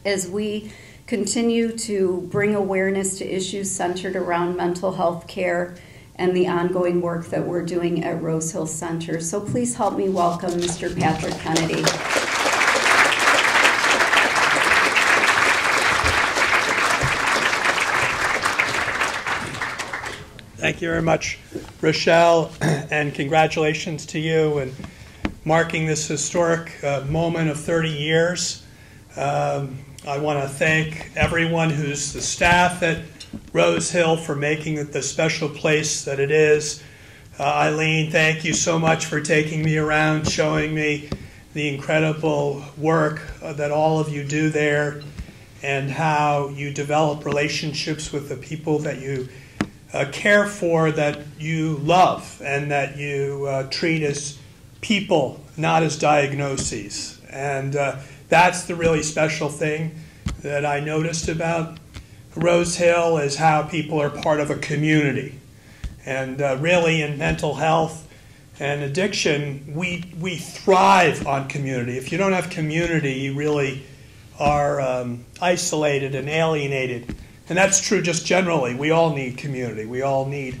as we continue to bring awareness to issues centered around mental health care and the ongoing work that we're doing at Rose Hill Center. So please help me welcome Mr. Patrick Kennedy. Thank you very much, Rochelle, and congratulations to you in marking this historic moment of 30 years. I want to thank everyone who's the staff at Rose Hill for making it the special place that it is. Eileen, thank you so much for taking me around, showing me the incredible work that all of you do there and how you develop relationships with the people that you care for, that you love, and that you treat as people, not as diagnoses. And that's the really special thing that I noticed about Rose Hill, is how people are part of a community. And really in mental health and addiction, we thrive on community. If you don't have community, you really are isolated and alienated. And that's true just generally. We all need community. We all need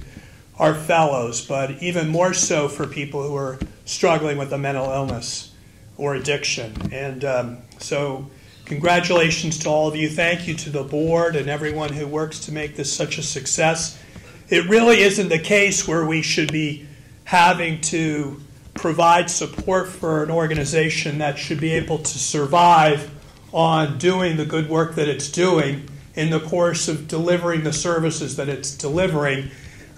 our fellows, but even more so for people who are struggling with a mental illness or addiction. And so congratulations to all of you. Thank you to the board and everyone who works to make this such a success. It really isn't the case where we should be having to provide support for an organization that should be able to survive on doing the good work that it's doing in the course of delivering the services that it's delivering.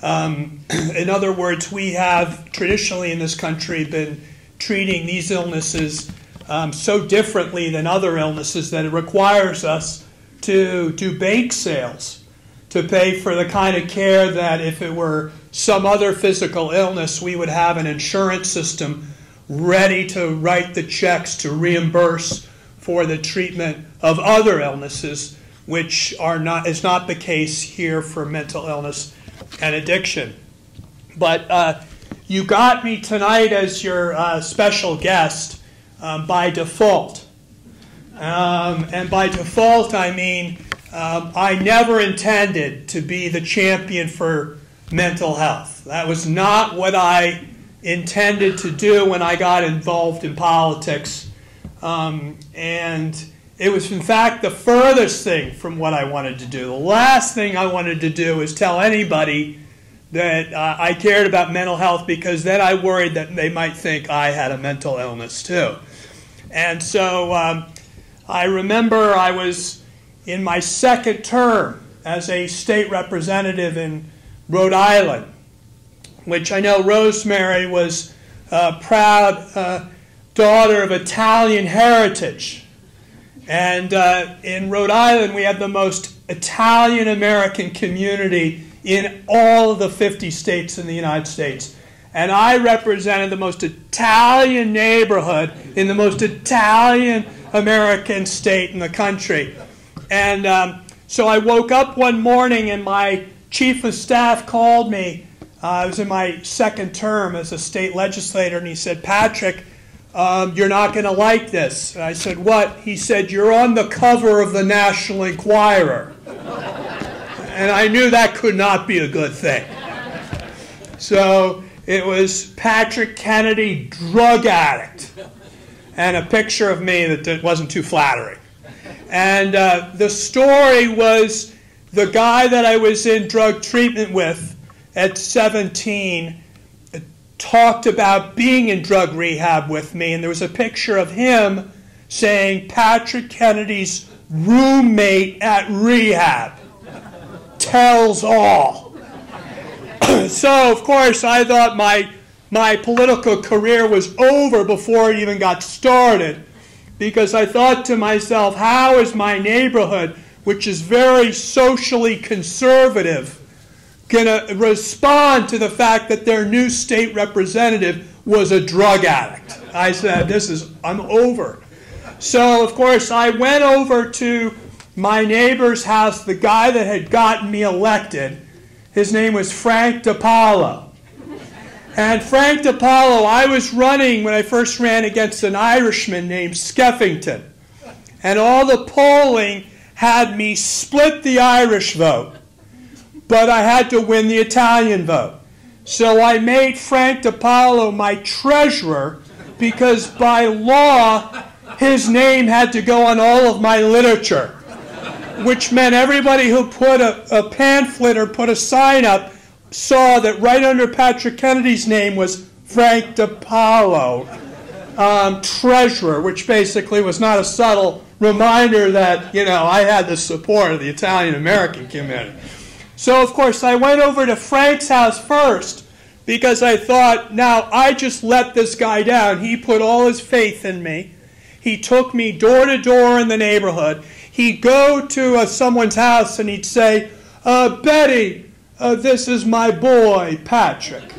In other words, we have traditionally in this country been treating these illnesses so differently than other illnesses that it requires us to do bake sales to pay for the kind of care that if it were some other physical illness, we would have an insurance system ready to write the checks to reimburse for the treatment of other illnesses, which is not the case here for mental illness and addiction. But you got me tonight as your special guest by default. And by default, I mean I never intended to be the champion for mental health. That was not what I intended to do when I got involved in politics. And it was, in fact, the furthest thing from what I wanted to do. The last thing I wanted to do is tell anybody that I cared about mental health, because then I worried that they might think I had a mental illness too. And so I remember I was in my second term as a state representative in Rhode Island, which I know Rosemary was a proud daughter of Italian heritage. And in Rhode Island, we have the most Italian-American community in all of the 50 states in the United States. And I represented the most Italian neighborhood in the most Italian-American state in the country. And so I woke up one morning and my chief of staff called me. I was in my second term as a state legislator, and he said, "Patrick, you're not going to like this." And I said, "What?" He said, "You're on the cover of the National Enquirer." And I knew that could not be a good thing. So it was Patrick Kennedy, drug addict, and a picture of me that wasn't too flattering. And the story was the guy that I was in drug treatment with at 17 talked about being in drug rehab with me, and there was a picture of him saying, "Patrick Kennedy's roommate at rehab tells all." So, of course, I thought my political career was over before it even got started, because I thought to myself, how is my neighborhood, which is very socially conservative, going to respond to the fact that their new state representative was a drug addict? I said, I'm over. So, of course, I went over to my neighbor's house, the guy that had gotten me elected. His name was Frank DiPaolo. And Frank DiPaolo, I was running when I first ran against an Irishman named Skeffington. and all the polling had me split the Irish vote, but I had to win the Italian vote. So I made Frank DiPaolo my treasurer because by law, his name had to go on all of my literature, which meant everybody who put a pamphlet or put a sign up saw that right under Patrick Kennedy's name was Frank DiPaolo, treasurer, which basically was not a subtle reminder that, I had the support of the Italian-American community. So, of course, I went over to Frank's house first because I thought, now, I just let this guy down. He put all his faith in me. He took me door to door in the neighborhood. He'd go to someone's house and he'd say, Betty, this is my boy, Patrick.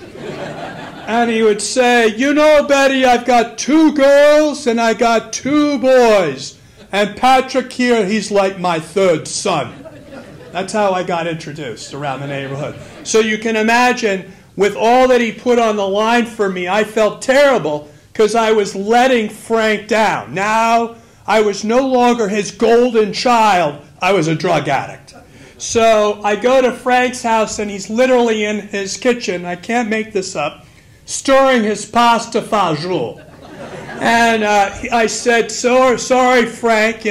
And he would say, Betty, I've got 2 girls and I got 2 boys. And Patrick here, he's like my 3rd son. That's how I got introduced around the neighborhood. So you can imagine, with all that he put on the line for me, I felt terrible because I was letting Frank down. Now, I was no longer his golden child. I was a drug addict. So I go to Frank's house, and he's literally in his kitchen, I can't make this up, stirring his pasta fagioli. And I said, sorry, Frank,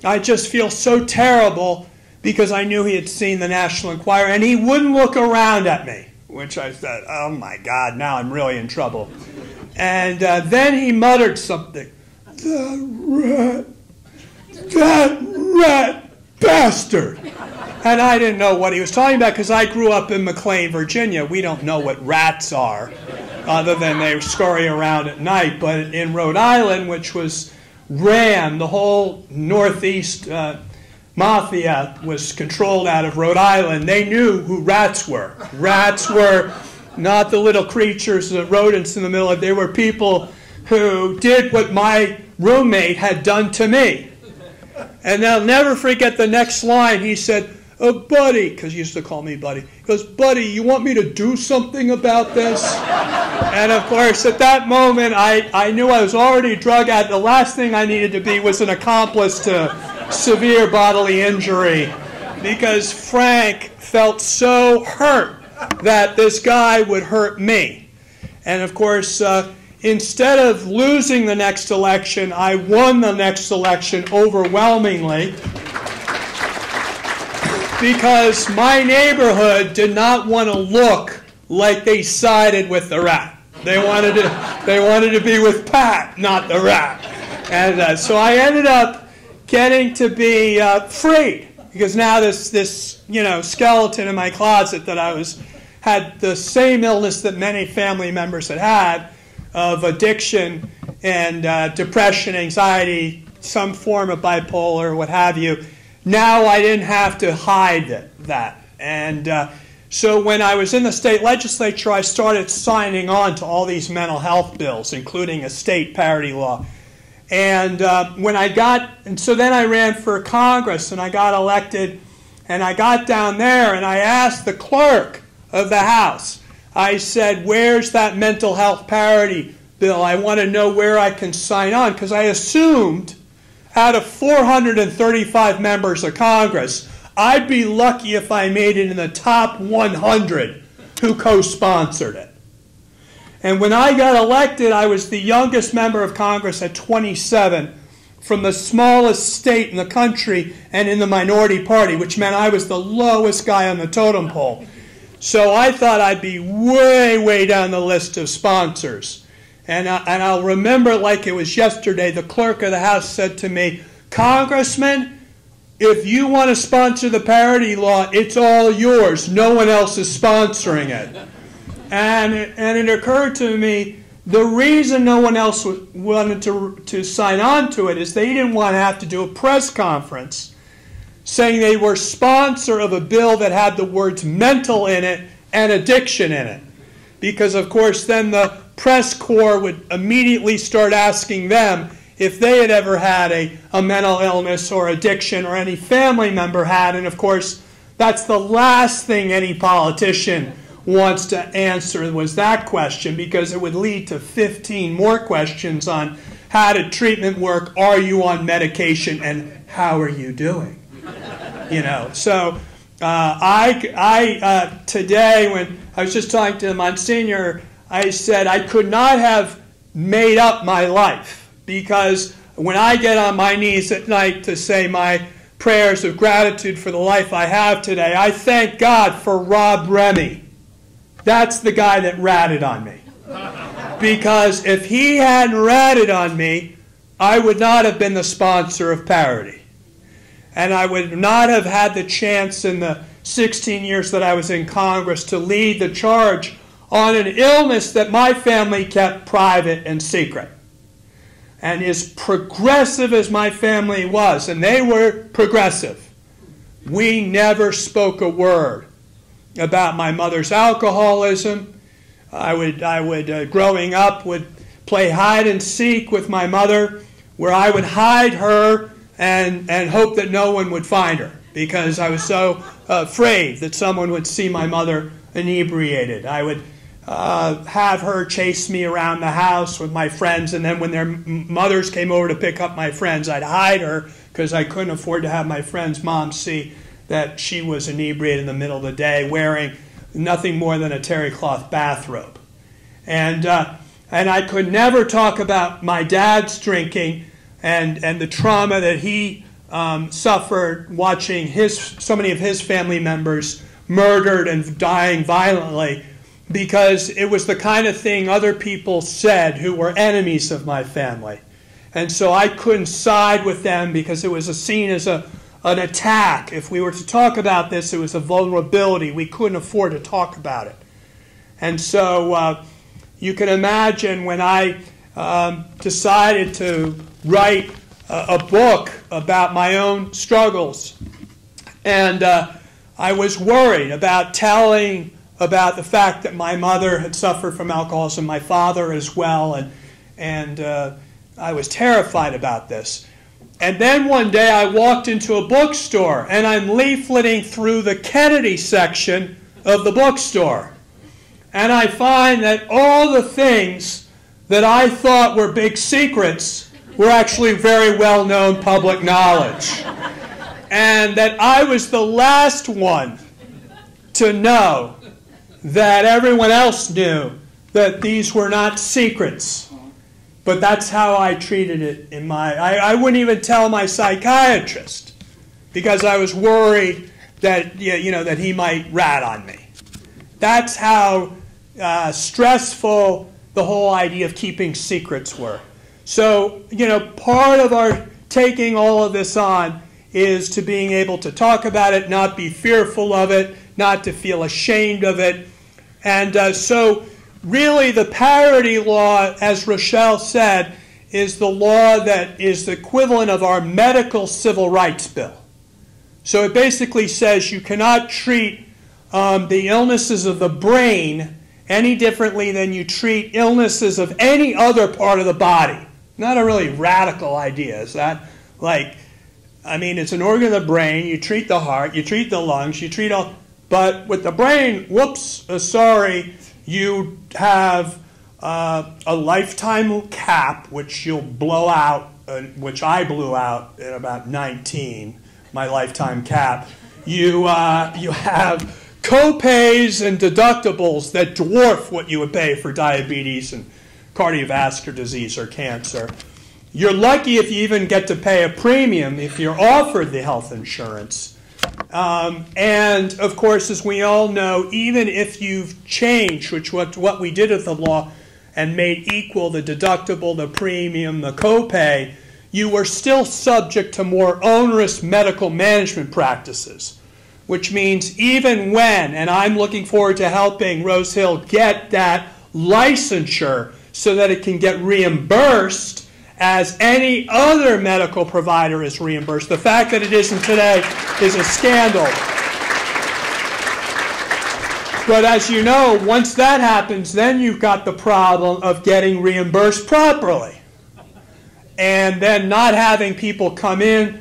I just feel so terrible, because I knew he had seen the National Enquirer, and he wouldn't look around at me, which I said, oh my God, now I'm really in trouble. And then he muttered something. That rat bastard. And I didn't know what he was talking about because I grew up in McLean, Virginia. We don't know what rats are, other than they scurry around at night. But in Rhode Island, which was ran, the whole Northeast mafia was controlled out of Rhode Island. They knew who rats were. Rats were not the little creatures, the rodents in the middle of it. They were people who did what my roommate had done to me. And I'll never forget the next line. He said, Buddy, because he used to call me Buddy. He goes, Buddy, you want me to do something about this? And of course, at that moment, I knew I was already a drug addict. The last thing I needed to be was an accomplice to severe bodily injury, because Frank felt so hurt that this guy would hurt me. And of course, instead of losing the next election, I won the next election overwhelmingly, because my neighborhood did not want to look like they sided with the rat. They wanted to be with Pat, not the rat. And so I ended up getting to be freed, because now this skeleton in my closet that had the same illness that many family members had of addiction and depression, anxiety, some form of bipolar, what have you. Now I didn't have to hide that. And so when I was in the state legislature, I started signing on to all these mental health bills, including a state parity law. And so then I ran for Congress, and I got elected, and I got down there, and I asked the clerk of the House, I said, where's that mental health parity bill? I want to know where I can sign on, because I assumed out of 435 members of Congress, I'd be lucky if I made it in the top 100 who co-sponsored it. And when I got elected, I was the youngest member of Congress at 27 from the smallest state in the country and in the minority party, which meant I was the lowest guy on the totem pole. So I thought I'd be way, way down the list of sponsors. And I'll remember like it was yesterday, the clerk of the House said to me, Congressman, if you want to sponsor the parity law, it's all yours. No one else is sponsoring it. And it occurred to me, the reason no one else wanted to sign on to it is they didn't want to have to do a press conference saying they were sponsor of a bill that had the words mental in it and addiction in it. Because, of course, then the press corps would immediately start asking them if they had ever had a mental illness or addiction, or any family member had. And, of course, that's the last thing any politician wants to answer, was that question, because it would lead to 15 more questions on how did treatment work? Are you on medication? And how are you doing? So I today, when I was just talking to Monsignor, I said I could not have made up my life, because when I get on my knees at night to say my prayers of gratitude for the life I have today, I thank God for Rob Remy. That's the guy that ratted on me. Because if he hadn't ratted on me, I would not have been the sponsor of Parity. And I would not have had the chance in the 16 years that I was in Congress to lead the charge on an illness that my family kept private and secret. And as progressive as my family was, and they were progressive, we never spoke a word about my mother's alcoholism. I would growing up, would play hide and seek with my mother, where I would hide her and hope that no one would find her, because I was so afraid that someone would see my mother inebriated. I would have her chase me around the house with my friends, and then when their mothers came over to pick up my friends, I'd hide her because I couldn't afford to have my friend's mom see that she was inebriated in the middle of the day wearing nothing more than a terry cloth bathrobe. And I could never talk about my dad's drinking and the trauma that he suffered watching so many of his family members murdered and dying violently, because it was the kind of thing other people said who were enemies of my family. And so I couldn't side with them because it was seen as an attack. If we were to talk about this, it was a vulnerability. We couldn't afford to talk about it. And so you can imagine when I decided to write a book about my own struggles, and I was worried about telling about the fact that my mother had suffered from alcoholism, my father as well, and I was terrified about this. And then one day I walked into a bookstore, and I'm leafleting through the Kennedy section of the bookstore. And I find that all the things that I thought were big secrets were actually very well-known public knowledge. And that I was the last one to know that everyone else knew that these were not secrets. But that's how I treated it in I wouldn't even tell my psychiatrist, because I was worried that, that he might rat on me. That's how stressful the whole idea of keeping secrets were. So, part of our taking all of this on is to being able to talk about it, not be fearful of it, not to feel ashamed of it. And so really the parity law, as Rochelle said, is the law that is the equivalent of our medical civil rights bill. So it basically says you cannot treat the illnesses of the brain any differently than you treat illnesses of any other part of the body. Not a really radical idea, is that? It's an organ of the brain. You treat the heart, you treat the lungs, you treat all. But with the brain, you have a lifetime cap, which you'll blow out, which I blew out at about 19, my lifetime cap. You have co-pays and deductibles that dwarf what you would pay for diabetes and cardiovascular disease or cancer. You're lucky if you even get to pay a premium if you're offered the health insurance. And, of course, as we all know, even if you've changed, which what we did with the law, and made equal the deductible, the premium, the copay, you were still subject to more onerous medical management practices, which means even when, and I'm looking forward to helping Rose Hill get that licensure so that it can get reimbursed as any other medical provider is reimbursed. The fact that it isn't today is a scandal. But as you know, once that happens, then you've got the problem of getting reimbursed properly. And then not having people come in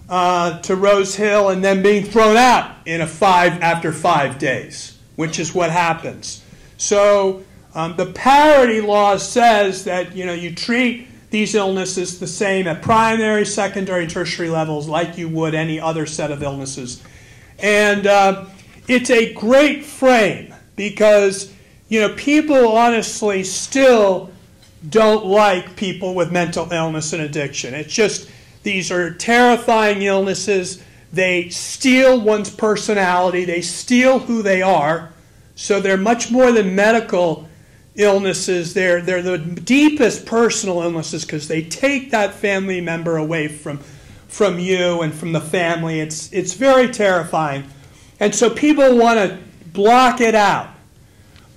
to Rose Hill and then being thrown out after 5 days, which is what happens. So the parity law says that you treat these illnesses the same at primary, secondary, and tertiary levels like you would any other set of illnesses. And it's a great frame because, people honestly still don't like people with mental illness and addiction. It's just, these are terrifying illnesses. They steal one's personality. They steal who they are. So they're much more than medical illnesses. They're the deepest personal illnesses because they take that family member away from you and from the family. It's very terrifying. And so people want to block it out.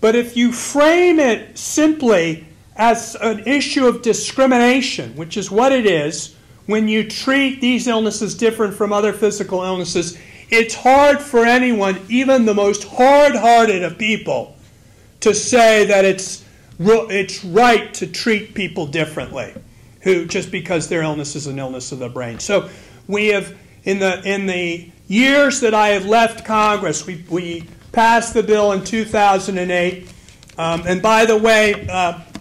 But if you frame it simply as an issue of discrimination, which is what it is, when you treat these illnesses different from other physical illnesses, it's hard for anyone, even the most hard-hearted of people, to say that it's right to treat people differently, just because their illness is an illness of the brain. So we have, in the years that I have left Congress, we passed the bill in 2008. And by the way,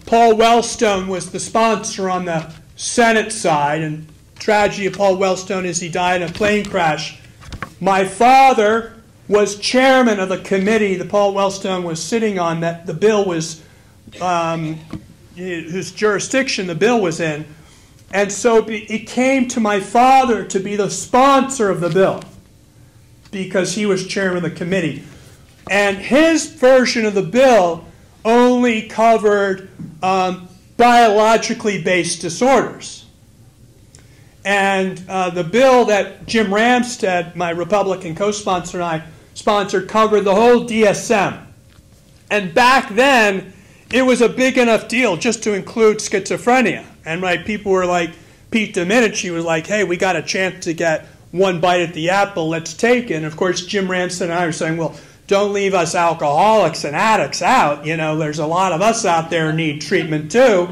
Paul Wellstone was the sponsor on the Senate side, and tragedy of Paul Wellstone is he died in a plane crash. My father was chairman of the committee that Paul Wellstone was sitting on, that the bill was, whose jurisdiction the bill was in. And so it came to my father to be the sponsor of the bill because he was chairman of the committee. And his version of the bill only covered biologically based disorders. And the bill that Jim Ramstad, my Republican co-sponsor, and I sponsored covered the whole DSM. And back then, it was a big enough deal just to include schizophrenia. And people were like, Pete Domenici was like, hey, we got a chance to get one bite at the apple, let's take it. And of course, Jim Ramstad and I were saying, well, don't leave us alcoholics and addicts out. There's a lot of us out there who need treatment too.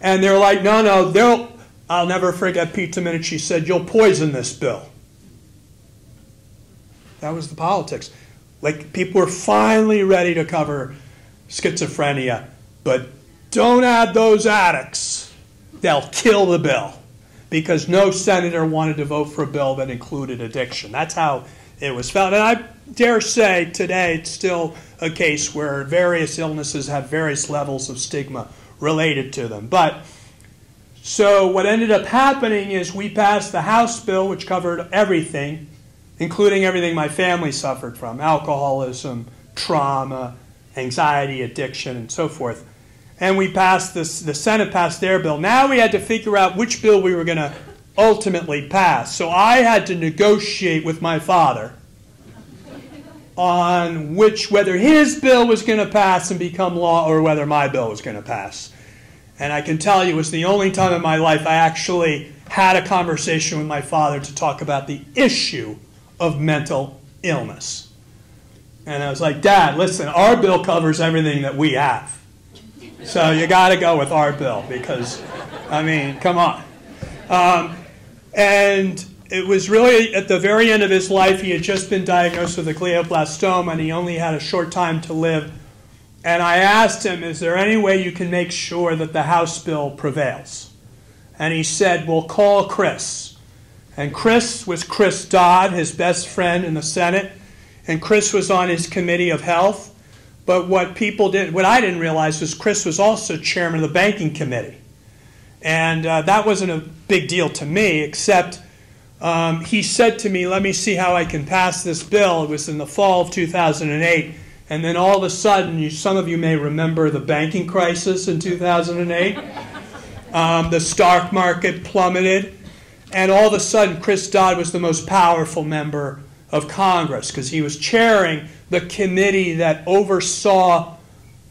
And they're like, no, I'll never forget Pete Domenici said, you'll poison this bill. That was the politics. People were finally ready to cover schizophrenia, but don't add those addicts. They'll kill the bill. Because no senator wanted to vote for a bill that included addiction. That's how it was felt. And I dare say today it's still a case where various illnesses have various levels of stigma related to them. But so what ended up happening is we passed the House bill, which covered everything, including everything my family suffered from: alcoholism, trauma, anxiety, addiction, and so forth. And we passed this, the Senate passed their bill. Now we had to figure out which bill we were going to ultimately pass. So I had to negotiate with my father on whether his bill was going to pass and become law or whether my bill was going to pass. And I can tell you it was the only time in my life I actually had a conversation with my father to talk about the issue of mental illness. And I was like, Dad, listen, our bill covers everything that we have. So you got to go with our bill because, come on. And it was really at the very end of his life. He had just been diagnosed with a glioblastoma, and he only had a short time to live. And I asked him, is there any way you can make sure that the House bill prevails? And he said, well, call Chris. And Chris was Chris Dodd, his best friend in the Senate. And Chris was on his Committee of Health. But what I didn't realize was Chris was also chairman of the Banking Committee. And that wasn't a big deal to me, except he said to me, let me see how I can pass this bill. It was in the fall of 2008. And then all of a sudden, some of you may remember the banking crisis in 2008. The stock market plummeted. And all of a sudden, Chris Dodd was the most powerful member of Congress because he was chairing the committee that oversaw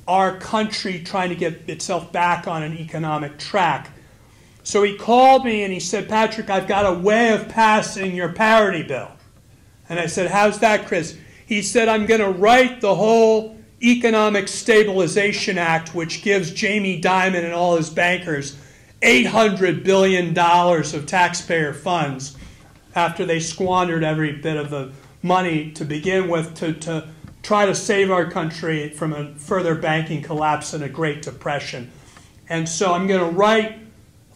our country trying to get itself back on an economic track. So he called me and he said, Patrick, I've got a way of passing your parity bill. And I said, how's that, Chris? He said, I'm going to write the whole Economic Stabilization Act, which gives Jamie Dimon and all his bankers $800 billion of taxpayer funds after they squandered every bit of the money to begin with to try to save our country from a further banking collapse and a Great Depression. And so I'm going to write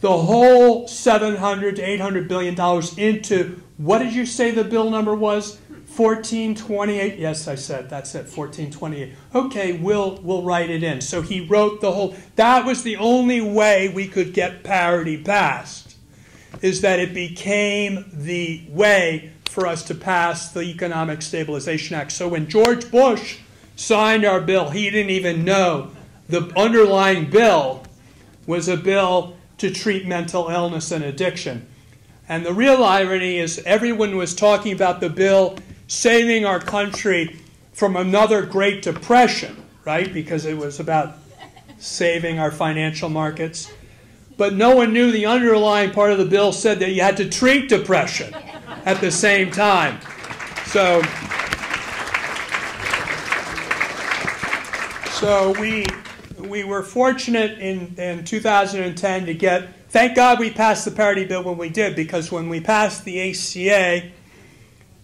the whole $700 to $800 billion into, what did you say the bill number was? 1428? Yes, I said, that's it, 1428. Okay, we'll write it in. So he wrote the whole, that was the only way we could get parity passed, is that it became the way for us to pass the Economic Stabilization Act. So when George Bush signed our bill, he didn't even know the underlying bill was a bill to treat mental illness and addiction. And the real irony is everyone was talking about the bill saving our country from another Great Depression, right? Because it was about saving our financial markets. But no one knew the underlying part of the bill said that you had to treat depression at the same time. So we were fortunate in 2010 to get, thank God we passed the parity bill when we did, because when we passed the ACA,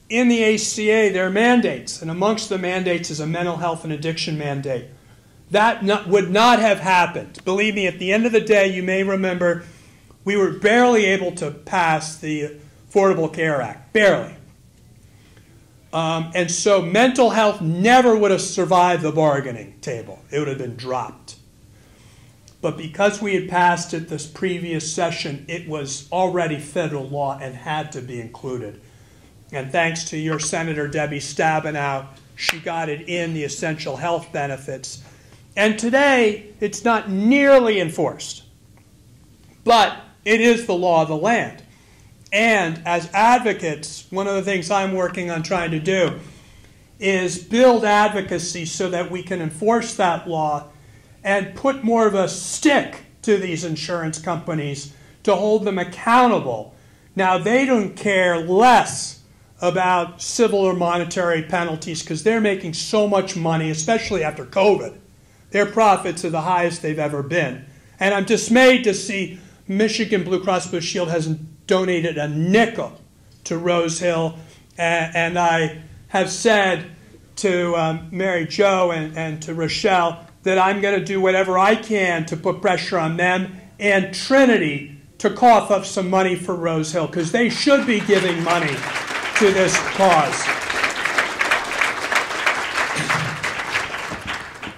in the ACA there are mandates, and amongst the mandates is a mental health and addiction mandate. That would not have happened. Believe me, at the end of the day, you may remember, we were barely able to pass the Affordable Care Act, barely. And so mental health never would have survived the bargaining table. It would have been dropped. But because we had passed it this previous session, it was already federal law and had to be included. And thanks to your Senator Debbie Stabenow, she got it in the essential health benefits. And today, it's not nearly enforced. But it is the law of the land. And as advocates, one of the things I'm working on trying to do is build advocacy so that we can enforce that law and put more of a stick to these insurance companies to hold them accountable. Now, they don't care less about civil or monetary penalties because they're making so much money, especially after COVID. Their profits are the highest they've ever been. And I'm dismayed to see Michigan Blue Cross Blue Shield hasn't donated a nickel to Rose Hill. And I have said to Mary Jo and to Rochelle that I'm going to do whatever I can to put pressure on them and Trinity to cough up some money for Rose Hill, because they should be giving money to this cause.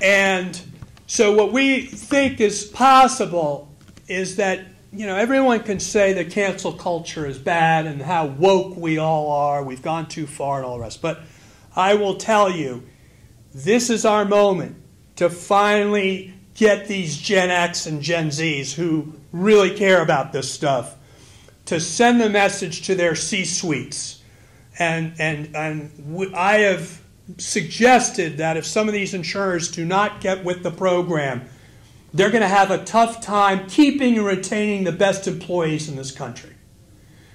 And so what we think is possible is that, you know, everyone can say that cancel culture is bad and how woke we all are, we've gone too far and all the rest. But I will tell you, this is our moment to finally get these Gen X and Gen Zs who really care about this stuff to send the message to their C-suites. And I have suggested that if some of these insurers do not get with the program, they're going to have a tough time keeping and retaining the best employees in this country,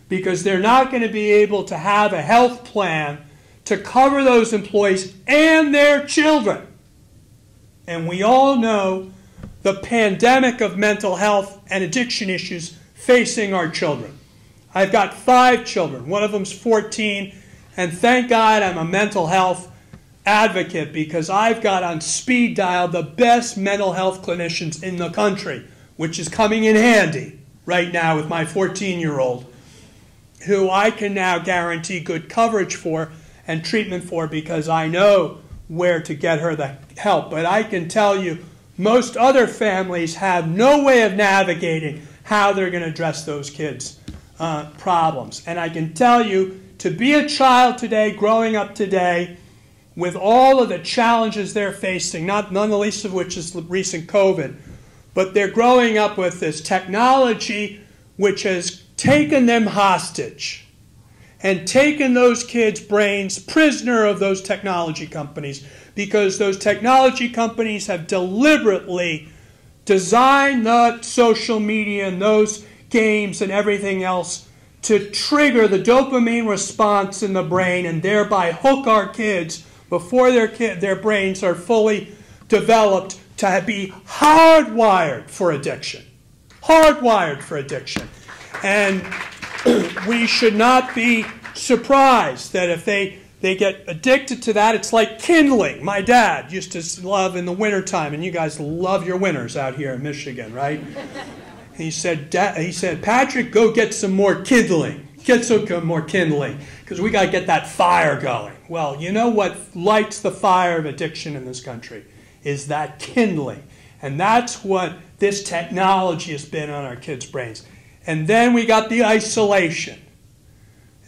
because they're not going to be able to have a health plan to cover those employees and their children. And we all know the pandemic of mental health and addiction issues facing our children. I've got 5 children. One of them's 14, and thank God I'm a mental health advocate, because I've got on speed dial the best mental health clinicians in the country, which is coming in handy right now with my 14-year-old, who I can now guarantee good coverage for and treatment for, because I know where to get her the help. But I can tell you, most other families have no way of navigating how they're going to address those kids' problems. And I can tell you, to be a child today, growing up today, with all of the challenges they're facing, none the least of which is recent COVID, but they're growing up with this technology which has taken them hostage and taken those kids' brains prisoner of those technology companies, because those technology companies have deliberately designed the social media and those games and everything else to trigger the dopamine response in the brain and thereby hook our kids before their brains are fully developed to be hardwired for addiction. Hardwired for addiction. And we should not be surprised that if they get addicted to that, it's like kindling. My dad used to love in the wintertime, and you guys love your winters out here in Michigan, right? He said, Patrick, go get some more kindling. Get some more kindling, because we got to get that fire going. Well, you know what lights the fire of addiction in this country is that kindling. And that's what this technology has been on our kids' brains. And then we got the isolation.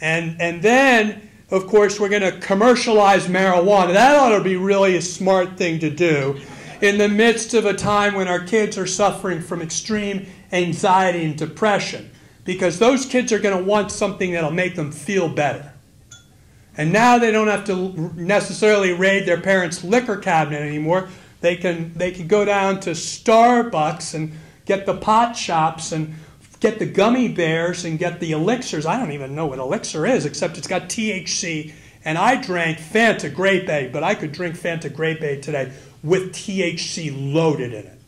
And then, of course, we're going to commercialize marijuana. That ought to be really a smart thing to do in the midst of a time when our kids are suffering from extreme anxiety and depression, because those kids are going to want something that'll make them feel better. And now they don't have to necessarily raid their parents' liquor cabinet anymore. They can go down to Starbucks and get the pot shops and get the gummy bears and get the elixirs. I don't even know what elixir is, except it's got THC. And I drank Fanta Grape A, but I could drink Fanta Grape A today with THC loaded in it.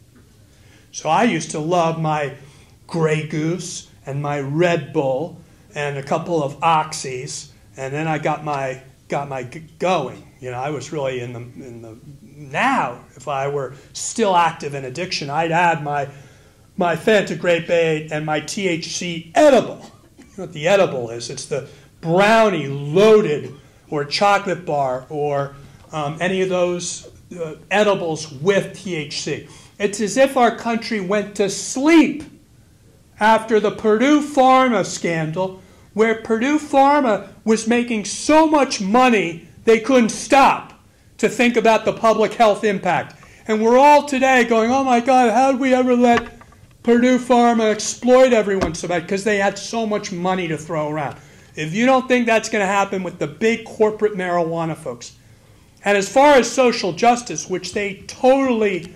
So I used to love my Grey Goose and my Red Bull and a couple of Oxys, and then I got my going. You know, I was really in the now. If I were still active in addiction, I'd add my Fanta Grape A and my THC edible. You know what the edible is? It's the brownie loaded, or chocolate bar, or any of those edibles with THC. It's as if our country went to sleep after the Purdue Pharma scandal, where Purdue Pharma was making so much money they couldn't stop to think about the public health impact. And we're all today going, oh my God, how did we ever let Purdue Pharma exploit everyone so bad? Because they had so much money to throw around. If you don't think that's going to happen with the big corporate marijuana folks. And as far as social justice, which they totally,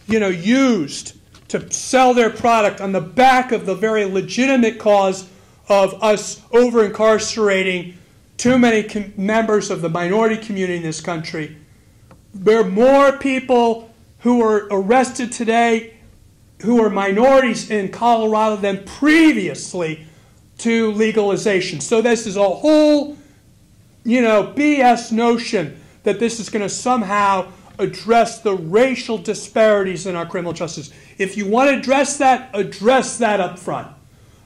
used to sell their product on the back of the very legitimate cause of us over-incarcerating too many members of the minority community in this country. There are more people who are arrested today who are minorities in Colorado than previously to legalization. So this is a whole, BS notion that this is going to somehow address the racial disparities in our criminal justice. If you want to address that up front.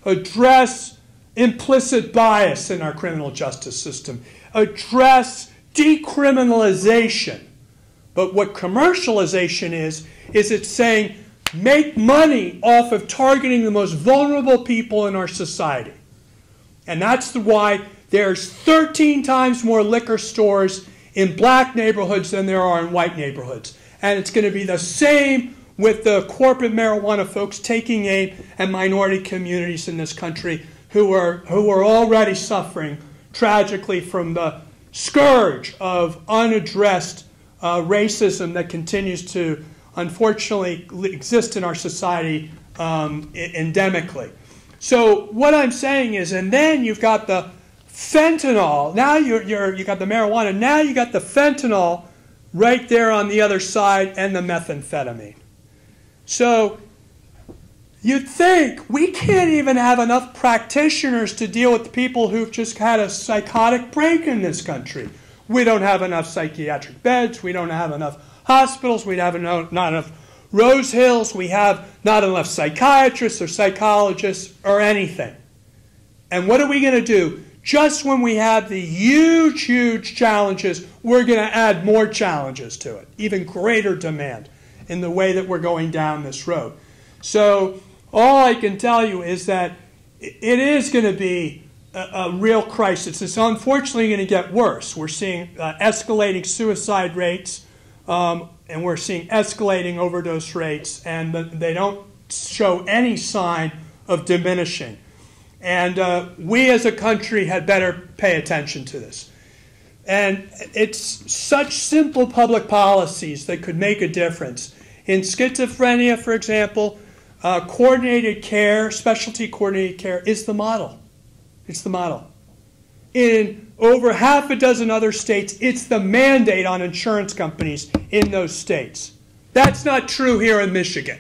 Address implicit bias in our criminal justice system. Address decriminalization. But what commercialization is it's saying make money off of targeting the most vulnerable people in our society. And that's why there's 13 times more liquor stores in black neighborhoods than there are in white neighborhoods. And it's going to be the same with the corporate marijuana folks taking aim at minority communities in this country who are already suffering tragically from the scourge of unaddressed racism that continues to unfortunately exist in our society endemically. So what I'm saying is, and then you've got the fentanyl. Now you got the marijuana. Now you got the fentanyl right there on the other side, and the methamphetamine. So you'd think we can't even have enough practitioners to deal with people who've just had a psychotic break in this country. We don't have enough psychiatric beds. We don't have enough hospitals. We have not enough Rose Hills. We have not enough psychiatrists or psychologists or anything. And what are we going to do? Just when we have the huge, huge challenges, we're going to add more challenges to it, even greater demand in the way that we're going down this road. So all I can tell you is that it is going to be a real crisis. It's unfortunately going to get worse. We're seeing escalating suicide rates, and we're seeing escalating overdose rates, and they don't show any sign of diminishing. And we as a country had better pay attention to this. And it's such simple public policies that could make a difference. In schizophrenia, for example, coordinated care, specialty coordinated care is the model. It's the model. In over half a dozen other states, it's the mandate on insurance companies in those states. That's not true here in Michigan.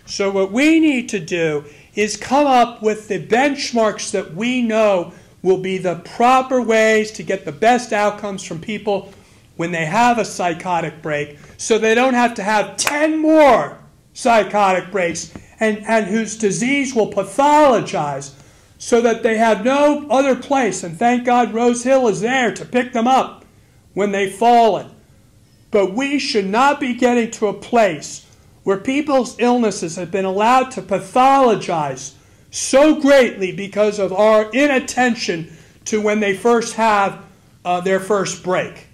So what we need to do is come up with the benchmarks that we know will be the proper ways to get the best outcomes from people when they have a psychotic break, so they don't have to have 10 more psychotic breaks and whose disease will pathologize so that they have no other place. And thank God Rose Hill is there to pick them up when they've fallen. But we should not be getting to a place where people's illnesses have been allowed to pathologize so greatly because of our inattention to when they first have their first break.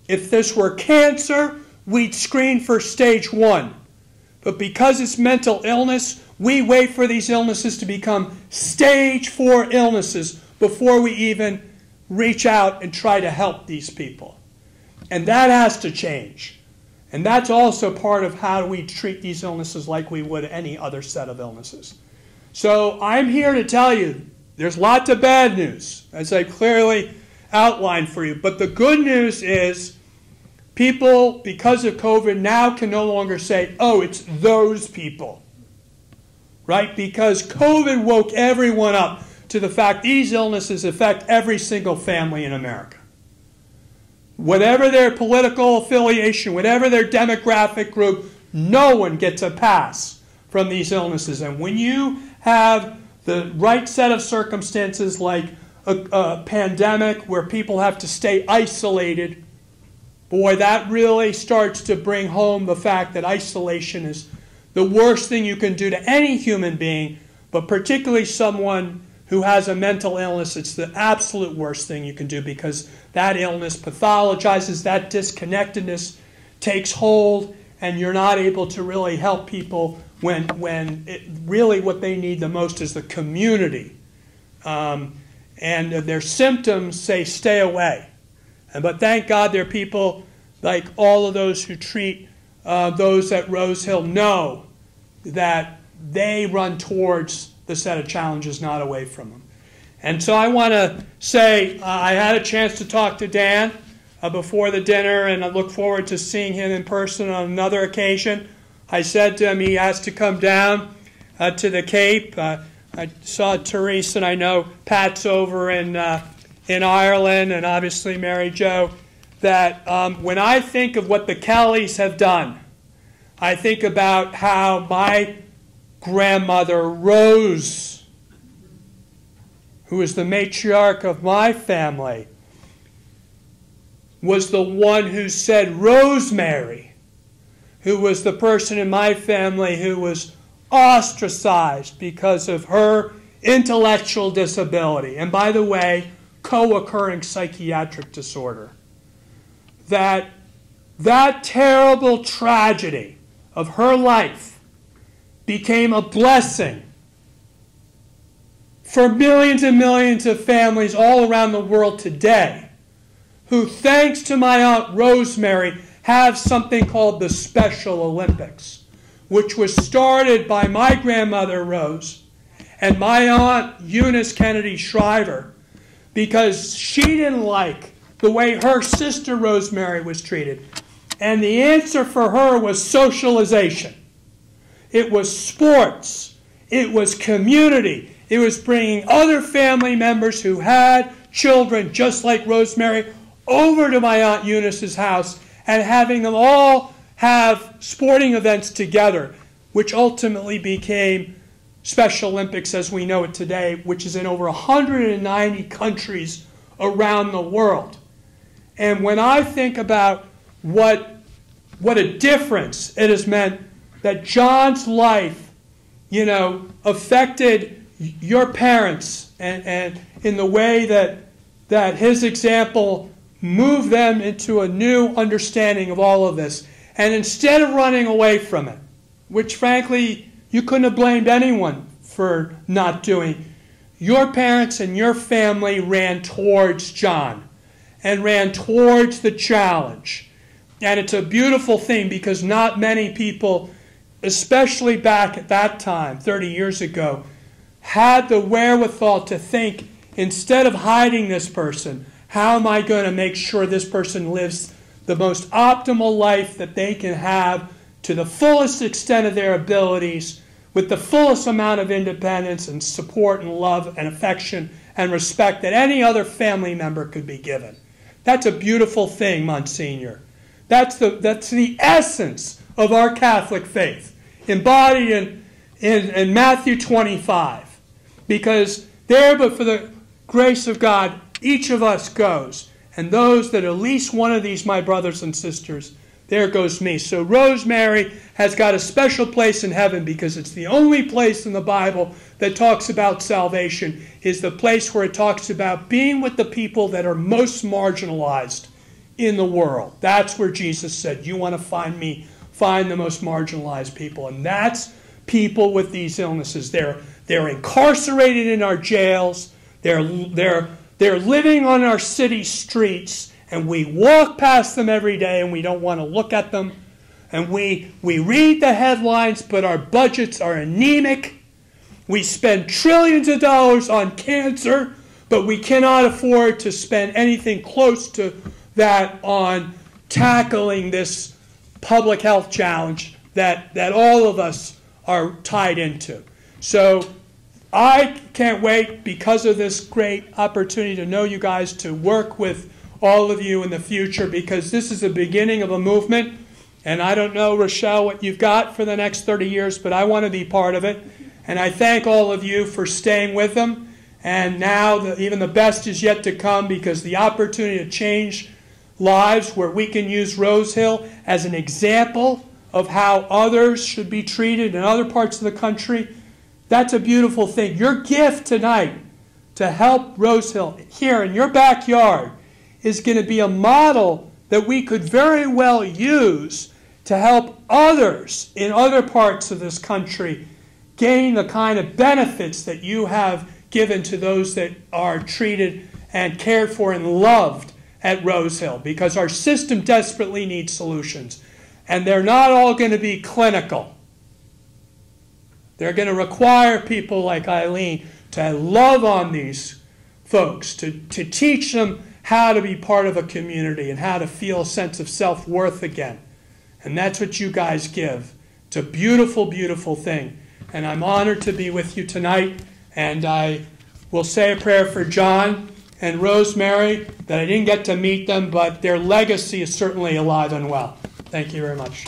If this were cancer, we'd screen for stage 1. But because it's mental illness, we wait for these illnesses to become stage 4 illnesses before we even reach out and try to help these people. And that has to change. And that's also part of how we treat these illnesses like we would any other set of illnesses. So I'm here to tell you there's lots of bad news, as I clearly outlined for you. But the good news is people, because of COVID, now can no longer say, oh, it's those people. Right? Because COVID woke everyone up to the fact these illnesses affect every single family in America. Whatever their political affiliation, whatever their demographic group, no one gets a pass from these illnesses. And when you have the right set of circumstances like a pandemic where people have to stay isolated, boy, that really starts to bring home the fact that isolation is the worst thing you can do to any human being, but particularly someone who has a mental illness. It's the absolute worst thing you can do because that illness pathologizes, that disconnectedness takes hold, and you're not able to really help people when really what they need the most is the community. And their symptoms say stay away. But thank God there are people like all of those who treat those at Rose Hill know that they run towards the set of challenges, not away from them. And so I want to say I had a chance to talk to Dan before the dinner, and I look forward to seeing him in person on another occasion. I said to him he has to come down to the Cape. I saw Therese, and I know Pat's over in Ireland, and obviously Mary Jo, that when I think of what the Kellys have done, I think about how my grandmother Rose, who is the matriarch of my family, was the one who said Rosemary, who was the person in my family who was ostracized because of her intellectual disability. And by the way, co-occurring psychiatric disorder. That terrible tragedy of her life became a blessing for millions and millions of families all around the world today who, thanks to my Aunt Rosemary, have something called the Special Olympics, which was started by my grandmother Rose and my Aunt Eunice Kennedy Shriver because she didn't like the way her sister Rosemary was treated. And the answer for her was socialization. It was sports. It was community. It was bringing other family members who had children just like Rosemary over to my Aunt Eunice's house and having them all have sporting events together, which ultimately became Special Olympics as we know it today, which is in over 190 countries around the world. And when I think about what a difference it has meant that John's life, affected your parents and in the way that his example moved them into a new understanding of all of this. And instead of running away from it, which frankly you couldn't have blamed anyone for not doing, your parents and your family ran towards John and ran towards the challenge. And it's a beautiful thing because not many people, especially back at that time, 30 years ago, had the wherewithal to think, instead of hiding this person, how am I going to make sure this person lives the most optimal life that they can have to the fullest extent of their abilities, with the fullest amount of independence and support and love and affection and respect that any other family member could be given. That's a beautiful thing, Monsignor. That's the essence of our Catholic faith, embodied in Matthew 25. Because there, but for the grace of God, each of us goes. And those that are least one of these, my brothers and sisters, there goes me. So Rosemary has got a special place in heaven because it's the only place in the Bible that talks about salvation, is the place where it talks about being with the people that are most marginalized in the world. That's where Jesus said, you want to find me, find the most marginalized people. And that's people with these illnesses. They're incarcerated in our jails. They're living on our city streets, and we walk past them every day and we don't want to look at them. And we read the headlines, but our budgets are anemic. We spend trillions of dollars on cancer, but we cannot afford to spend anything close to that on tackling this public health challenge that all of us are tied into. So I can't wait, because of this great opportunity to know you guys, to work with all of you in the future, because this is the beginning of a movement. And I don't know, Rochelle, what you've got for the next 30 years, but I want to be part of it. And I thank all of you for staying with them. And now even the best is yet to come, because the opportunity to change lives, where we can use Rose Hill as an example of how others should be treated in other parts of the country, that's a beautiful thing. Your gift tonight to help Rose Hill here in your backyard is going to be a model that we could very well use to help others in other parts of this country gain the kind of benefits that you have given to those that are treated and cared for and loved at Rose Hill, because our system desperately needs solutions. And they're not all going to be clinical. They're going to require people like Eileen to love on these folks, to teach them how to be part of a community and how to feel a sense of self-worth again. And that's what you guys give. It's a beautiful, beautiful thing. And I'm honored to be with you tonight. And I will say a prayer for John and Rosemary, that I didn't get to meet them, but their legacy is certainly alive and well. Thank you very much.